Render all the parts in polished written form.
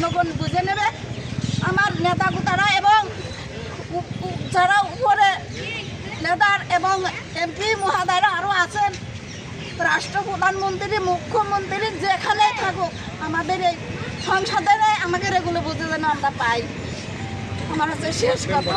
জনগণ বুঝে নেবে। আমার নেতাগুতারা এবং যারা উপরে নেতার এবং এমপি মহাদয়রা আরও আছেন, রাষ্ট্রপ্রধানমন্ত্রী, মুখ্যমন্ত্রী যেখানে থাকুক, আমাদের এই সংসদের আমাদের এগুলো বুঝে যেন আমরা পাই। আমার হচ্ছে শেষ কথা।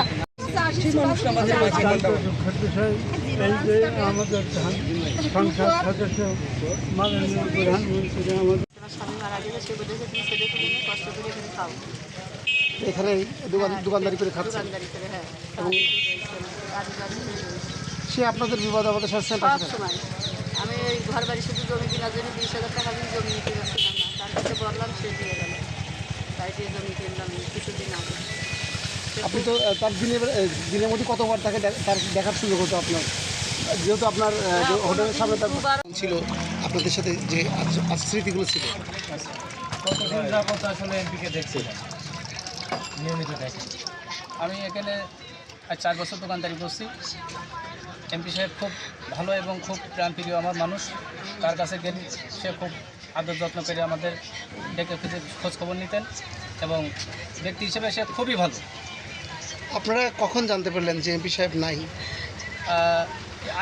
এখানে দোকানদারি করে খাচ্ছে এবং সে আপনাদের বিপদ আমাদের সব সময় আমি ওই ঘর বাড়ি শুধু জমি কেনার জন্য 20,000 টাকা দিয়ে জমি নিতে যাচ্ছিলাম না, তার কাছে বললাম সে দিয়ে গেল, তাই দিয়ে জমি কিনলাম কিছুদিন আগে। আপনি তো তার দিনের মধ্যে কতবার তাকে তার দেখার সুযোগ হতো আপনার, যেহেতু আপনার হোটেলের সামনে তার ছিল, আপনাদের সাথে যে স্মৃতিগুলো ছিল? কতদিন যাবত আসলে এমপিকে দেখছিলাম, নিয়মিত দেখি। আমি এখানে 4 বছর দোকানদারি করছি। এমপি সাহেব খুব ভালো এবং খুব প্রাণপ্রিয় আমার মানুষ। তার কাছে গেলে সে খুব আদর যত্ন করে আমাদের ডেকে খুঁজে খোঁজখবর নিতেন এবং ব্যক্তি হিসেবে সে খুবই ভালো। আপনারা কখন জানতে পারলেন যে এমপি সাহেব নাই?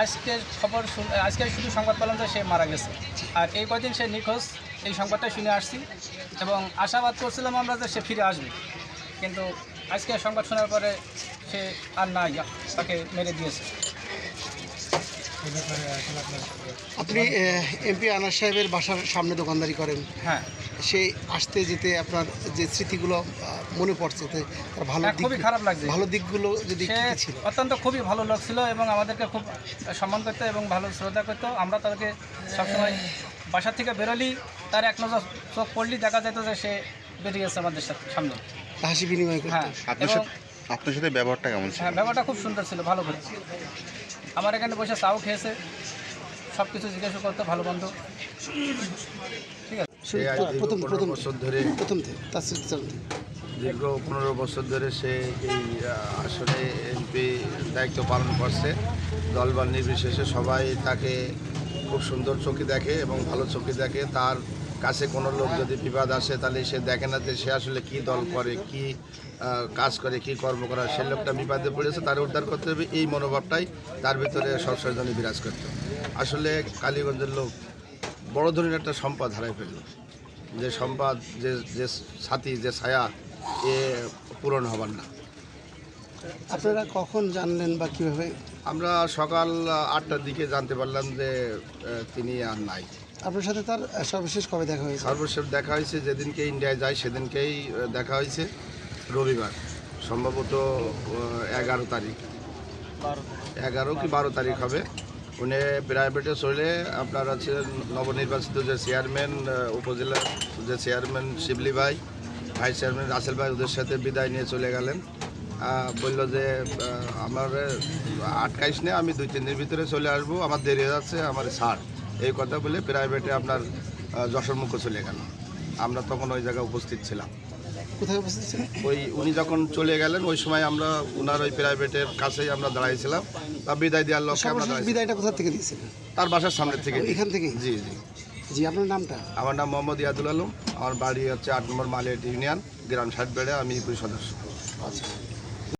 আজকের খবর আজকে শুধু সংবাদ পেলাম যে সে মারা গেছে, আর এই কয়দিন সে নিখোঁজ, এই সংবাদটা শুনে আসছি এবং আশাবাদ করছিলাম আমরা যে সে ফিরে আসবে, কিন্তু আজকে সংবাদ শোনার পরে সে আর নাই, তাকে মেরে দিয়েছে। আপনি এমপি আনাস সাহেবের বাসার সামনে দোকানদারি করেন। হ্যাঁ, সে আসতে যেতে আপনার যে স্মৃতিগুলো মনে পড়ছে, তার ভালো দিক, খুবই খারাপ লাগছে। ভালো দিকগুলো যদি সে ছিল? অত্যন্ত খুবই ভালো লোক ছিল এবং আমাদেরকে খুব সম্মান করতো এবং ভালো শ্রদ্ধা করতো। আমরা তাদেরকে সবসময় বাসা থেকে বেরোলেই তার এক নজর চোখ পড়লেই দেখা যেত যে সে বেরিয়ে গেছে আমাদের সামনে, হাসি বিনিময় করতে। হ্যাঁ, আপনার সাথে ব্যবহারটা কেমন ছিল? হ্যাঁ, ব্যবহারটা খুব সুন্দর ছিল, ভালো করে আমার এখানে বসে চাও খেয়েছে, সব কিছু জিজ্ঞাসা করতো, ভালো বন্ধু। ঠিক আছে, প্রথম দীর্ঘ 15 বছর ধরে সে এই আসলে এমপি দায়িত্ব পালন করছে। দলবল নির্বিশেষে সবাই তাকে খুব সুন্দর চোখে দেখে এবং ভালো চোখে দেখে। তার কাছে কোনো লোক যদি বিবাদ আসে তাহলে সে দেখে না যে সে আসলে কী দল করে, কি কাজ করে, কি কর্ম করা। সে লোকটা বিবাদে পড়েছে, তার উদ্ধার করতে হবে, এই মনোভাবটাই তার ভিতরে সবসময় জন্য বিরাজ করত। আসলে কালীগঞ্জের লোক বড় ধরনের একটা সম্পদ হারাই ফেলল। যে সম্পদ, যে সাথী, যে ছায়া, এ পূরণ হবার না। আপনারা কখন জানলেন বা কীভাবে? আমরা সকাল 8টার দিকে জানতে পারলাম যে তিনি আর নাই। আপনার সাথে তার সর্বশেষ কবে দেখা হয়েছে? সর্বশেষ দেখা হয়েছে যেদিনকে ইন্ডিয়ায় যায় সেদিনকেই দেখা হয়েছে, রবিবার, সম্ভবত 11 তারিখ, 11 কি 12 তারিখ হবে। উনি প্রাইভেটে চলে আপনার আছে নবনির্বাচিত যে চেয়ারম্যান, উপজেলার যে চেয়ারম্যান শিবলি ভাই, ভাইস চেয়ারম্যান রাসেল ভাই, ওদের সাথে বিদায় নিয়ে চলে গেলেন। বলল যে আমার আটকাইস না, আমি 2-3 দিনের ভিতরে চলে আসবো, আমার দেরি হয়ে যাচ্ছে, আমার ছাড়, এই কথা বলে প্রাইভেটে আপনার যশোরমুখে চলে গেল। আমরা তখন ওই জায়গায় উপস্থিত ছিলাম। কোথায় উপস্থিত ছিলেন? উনি যখন চলে গেলেন ওই সময় আমরা ওনার ওই প্রাইভেটের কাছেই আমরা দাঁড়াইছিলাম। তা বিদায় দেওয়ার লক্ষ্যে আমরা বিদায়টা কোথা থেকে দিয়েছিলেন? তার বাসার সামনে থেকে। এখান থেকে? জি জি জি। আপনার নামটা? আমার নাম মোহাম্মদ ইয়াদুল আলম। আমার বাড়ি হচ্ছে 8 নম্বর মালিয়াট ইউনিয়ন, গ্রাম 60 বেড়ে, আমি 20 সদস্য। আচ্ছা।